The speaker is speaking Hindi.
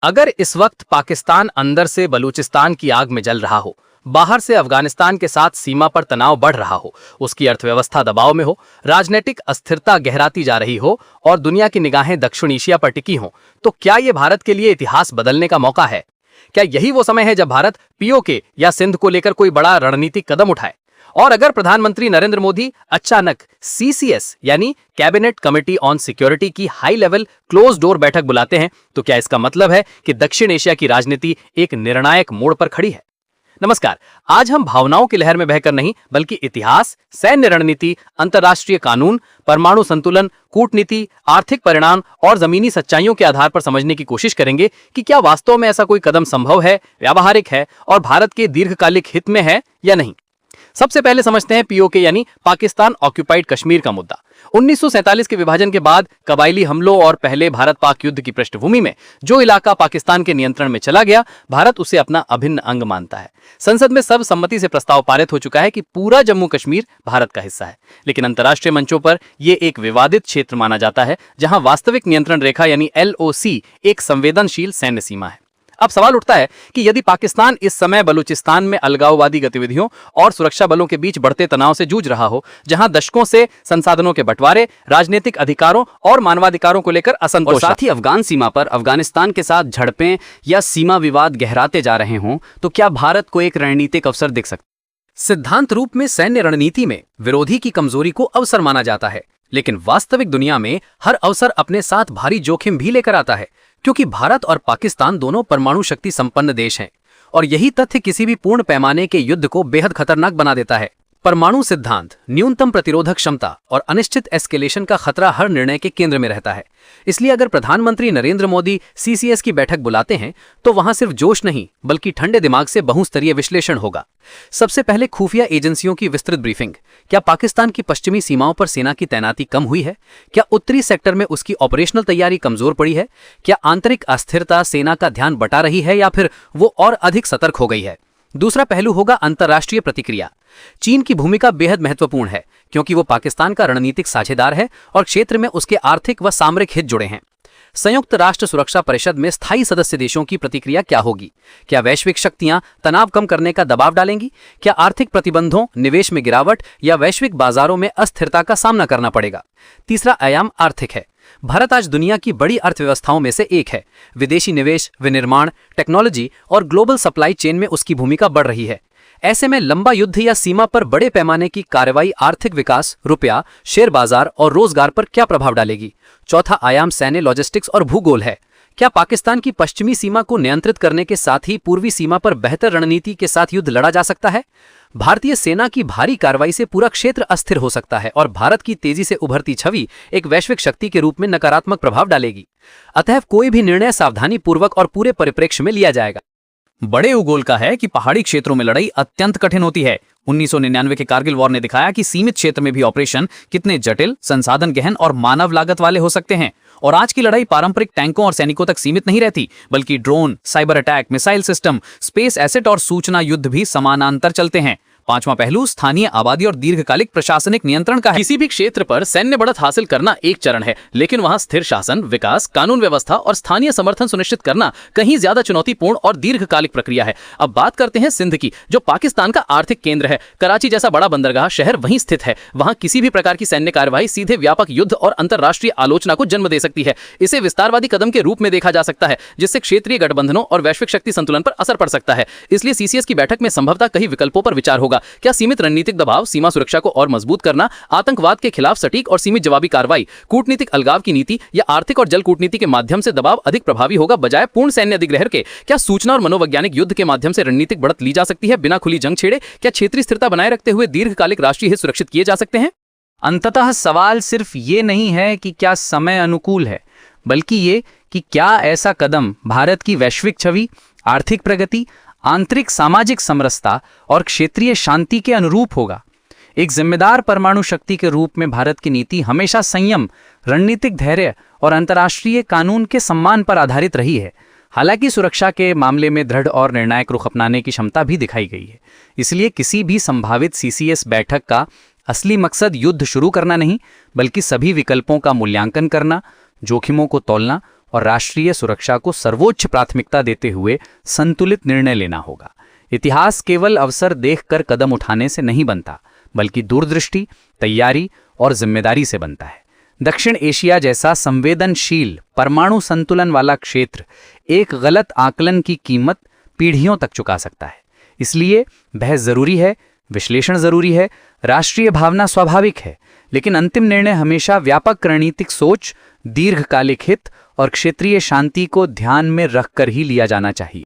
अगर इस वक्त पाकिस्तान अंदर से बलूचिस्तान की आग में जल रहा हो, बाहर से अफगानिस्तान के साथ सीमा पर तनाव बढ़ रहा हो, उसकी अर्थव्यवस्था दबाव में हो, राजनीतिक अस्थिरता गहराती जा रही हो और दुनिया की निगाहें दक्षिण एशिया पर टिकी हों, तो क्या ये भारत के लिए इतिहास बदलने का मौका है? क्या यही वो समय है जब भारत पीओके या सिंध को लेकर कोई बड़ा रणनीतिक कदम उठाए? और अगर प्रधानमंत्री नरेंद्र मोदी अचानक सीसीएस यानी कैबिनेट कमेटी ऑन सिक्योरिटी की हाई लेवल क्लोज डोर बैठक बुलाते हैं, तो क्या इसका मतलब है कि दक्षिण एशिया की राजनीति एक निर्णायक मोड़ पर खड़ी है? नमस्कार, आज हम भावनाओं की लहर में बहकर नहीं बल्कि इतिहास, सैन्य रणनीति, अंतर्राष्ट्रीय कानून, परमाणु संतुलन, कूटनीति, आर्थिक परिणाम और जमीनी सच्चाइयों के आधार पर समझने की कोशिश करेंगे कि क्या वास्तव में ऐसा कोई कदम संभव है, व्यावहारिक है और भारत के दीर्घकालिक हित में है या नहीं। सबसे पहले समझते हैं पीओके यानी पाकिस्तान ऑक्यूपाइड कश्मीर का मुद्दा। 1947 के विभाजन के बाद कबायली हमलों और पहले भारत पाक युद्ध की पृष्ठभूमि में जो इलाका पाकिस्तान के नियंत्रण में चला गया, भारत उसे अपना अभिन्न अंग मानता है। संसद में सर्वसम्मति से प्रस्ताव पारित हो चुका है कि पूरा जम्मू कश्मीर भारत का हिस्सा है, लेकिन अंतर्राष्ट्रीय मंचों पर यह एक विवादित क्षेत्र माना जाता है जहां वास्तविक नियंत्रण रेखा यानी एलओसी एक संवेदनशील सैन्य सीमा है। अब सवाल उठता है कि यदि पाकिस्तान इस समय बलूचिस्तान में अलगाववादी गतिविधियों और सुरक्षा बलों के बीच बढ़ते तनाव से जूझ रहा हो, जहां दशकों से संसाधनों के बंटवारे, राजनीतिक अधिकारों और मानवाधिकारों को लेकर असंतोष, और साथ ही अफगान सीमा पर अफगानिस्तान के साथ झड़पें या सीमा विवाद गहराते जा रहे हों, तो क्या भारत को एक रणनीतिक अवसर दिख सकता है? सिद्धांत रूप में सैन्य रणनीति में विरोधी की कमजोरी को अवसर माना जाता है, लेकिन वास्तविक दुनिया में हर अवसर अपने साथ भारी जोखिम भी लेकर आता है, क्योंकि भारत और पाकिस्तान दोनों परमाणु शक्ति संपन्न देश हैं और यही तथ्य किसी भी पूर्ण पैमाने के युद्ध को बेहद खतरनाक बना देता है। परमाणु सिद्धांत न्यूनतम प्रतिरोधक क्षमता और अनिश्चित एस्केलेशन का खतरा हर निर्णय के केंद्र में रहता है। इसलिए अगर प्रधानमंत्री नरेंद्र मोदी सीसीएस की बैठक बुलाते हैं तो वहां सिर्फ जोश नहीं बल्कि ठंडे दिमाग से बहुस्तरीय विश्लेषण होगा। सबसे पहले खुफिया एजेंसियों की विस्तृत ब्रीफिंग। क्या पाकिस्तान की पश्चिमी सीमाओं पर सेना की तैनाती कम हुई है? क्या उत्तरी सेक्टर में उसकी ऑपरेशनल तैयारी कमजोर पड़ी है? क्या आंतरिक अस्थिरता सेना का ध्यान बटा रही है या फिर वो और अधिक सतर्क हो गई है? दूसरा पहलू होगा अंतर्राष्ट्रीय प्रतिक्रिया। चीन की भूमिका बेहद महत्वपूर्ण है क्योंकि वो पाकिस्तान का रणनीतिक साझेदार है और क्षेत्र में उसके आर्थिक व सामरिक हित जुड़े हैं। संयुक्त राष्ट्र सुरक्षा परिषद में स्थायी सदस्य देशों की प्रतिक्रिया क्या होगी? क्या वैश्विक शक्तियां तनाव कम करने का दबाव डालेंगी? क्या आर्थिक प्रतिबंधों, निवेश में गिरावट या वैश्विक बाजारों में अस्थिरता का सामना करना पड़ेगा? तीसरा आयाम आर्थिक है। भारत आज दुनिया की बड़ी अर्थव्यवस्थाओं में से एक है। विदेशी निवेश, विनिर्माण, टेक्नोलॉजी और ग्लोबल सप्लाई चेन में उसकी भूमिका बढ़ रही है। ऐसे में लंबा युद्ध या सीमा पर बड़े पैमाने की कार्रवाई आर्थिक विकास, रुपया, शेयर बाजार और रोजगार पर क्या प्रभाव डालेगी? चौथा आयाम सैन्य, लॉजिस्टिक्स और भूगोल है। क्या पाकिस्तान की पश्चिमी सीमा को नियंत्रित करने के साथ ही पूर्वी सीमा पर बेहतर रणनीति के साथ युद्ध लड़ा जा सकता है? भारतीय सेना की भारी कार्रवाई से पूरा क्षेत्र अस्थिर हो सकता है और भारत की तेजी से उभरती छवि एक वैश्विक शक्ति के रूप में नकारात्मक प्रभाव डालेगी। अतः कोई भी निर्णय सावधानी पूर्वक और पूरे परिप्रेक्ष्य में लिया जाएगा। बड़े उगोल का है कि पहाड़ी क्षेत्रों में लड़ाई अत्यंत कठिन होती है। 1999 के कारगिल वॉर ने दिखाया कि सीमित क्षेत्र में भी ऑपरेशन कितने जटिल, संसाधन गहन और मानव लागत वाले हो सकते हैं। और आज की लड़ाई पारंपरिक टैंकों और सैनिकों तक सीमित नहीं रहती, बल्कि drone, cyber attack, missile system, space asset और सूचना युद्ध भी समानांतर चलते हैं। पांचवा पहलू स्थानीय आबादी और दीर्घकालिक प्रशासनिक नियंत्रण का है। किसी भी क्षेत्र पर सैन्य बढ़त हासिल करना एक चरण है, लेकिन वहां स्थिर शासन, विकास, कानून व्यवस्था और स्थानीय समर्थन सुनिश्चित करना कहीं ज्यादा चुनौतीपूर्ण और दीर्घकालिक प्रक्रिया है। अब बात करते हैं सिंध की, जो पाकिस्तान का आर्थिक केंद्र है। कराची जैसा बड़ा बंदरगाह शहर वहीं स्थित है। वहां किसी भी प्रकार की सैन्य कार्यवाही सीधे व्यापक युद्ध और अंतर्राष्ट्रीय आलोचना को जन्म दे सकती है। इसे विस्तारवादी कदम के रूप में देखा जा सकता है, जिससे क्षेत्रीय गठबंधनों और वैश्विक शक्ति संतुलन पर असर पड़ सकता है। इसलिए सीसीएस की बैठक में संभवतः कई विकल्पों पर विचार होगा। क्या सीमित रणनीतिक दबाव, सीमा सुरक्षा को और मजबूत करना, आतंकवाद के खिलाफ सटीक और सीमित जवाबी कार्रवाई, कूटनीतिक अलगाव की नीति या आर्थिक और जल कूटनीति के माध्यम से दबाव अधिक प्रभावी होगा बजाय पूर्ण सैन्य अधिग्रहण के? क्या सूचना और मनोवैज्ञानिक युद्ध के माध्यम से रणनीतिक बढ़त ली जा सकती है बिना खुली जंग छेड़े? क्या क्षेत्रीय स्थिरता बनाए रखते हुए दीर्घकालिक राष्ट्रीय हित सुरक्षित किए जा सकते हैं? अंततः सवाल सिर्फ ये नहीं है कि क्या समय अनुकूल है, बल्कि ये कि क्या ऐसा कदम भारत की वैश्विक छवि, आर्थिक प्रगति, आंतरिक सामाजिक समरसता और क्षेत्रीय शांति के अनुरूप होगा। एक जिम्मेदार परमाणु शक्ति के रूप में भारत की नीति हमेशा संयम, रणनीतिक धैर्य और अंतर्राष्ट्रीय कानून के सम्मान पर आधारित रही है। हालांकि सुरक्षा के मामले में दृढ़ और निर्णायक रुख अपनाने की क्षमता भी दिखाई गई है। इसलिए किसी भी संभावित सीसीएस बैठक का असली मकसद युद्ध शुरू करना नहीं, बल्कि सभी विकल्पों का मूल्यांकन करना, जोखिमों को तौलना और राष्ट्रीय सुरक्षा को सर्वोच्च प्राथमिकता देते हुए संतुलित निर्णय लेना होगा। इतिहास केवल अवसर देखकर कदम उठाने से नहीं बनता, बल्कि दूरदृष्टि, तैयारी और जिम्मेदारी से बनता है। दक्षिण एशिया जैसा संवेदनशील परमाणु संतुलन वाला क्षेत्र एक गलत आकलन की कीमत पीढ़ियों तक चुका सकता है। इसलिए बहस जरूरी है, विश्लेषण जरूरी है, राष्ट्रीय भावना स्वाभाविक है, लेकिन अंतिम निर्णय हमेशा व्यापक रणनीतिक सोच, दीर्घकालिक हित और क्षेत्रीय शांति को ध्यान में रखकर ही लिया जाना चाहिए।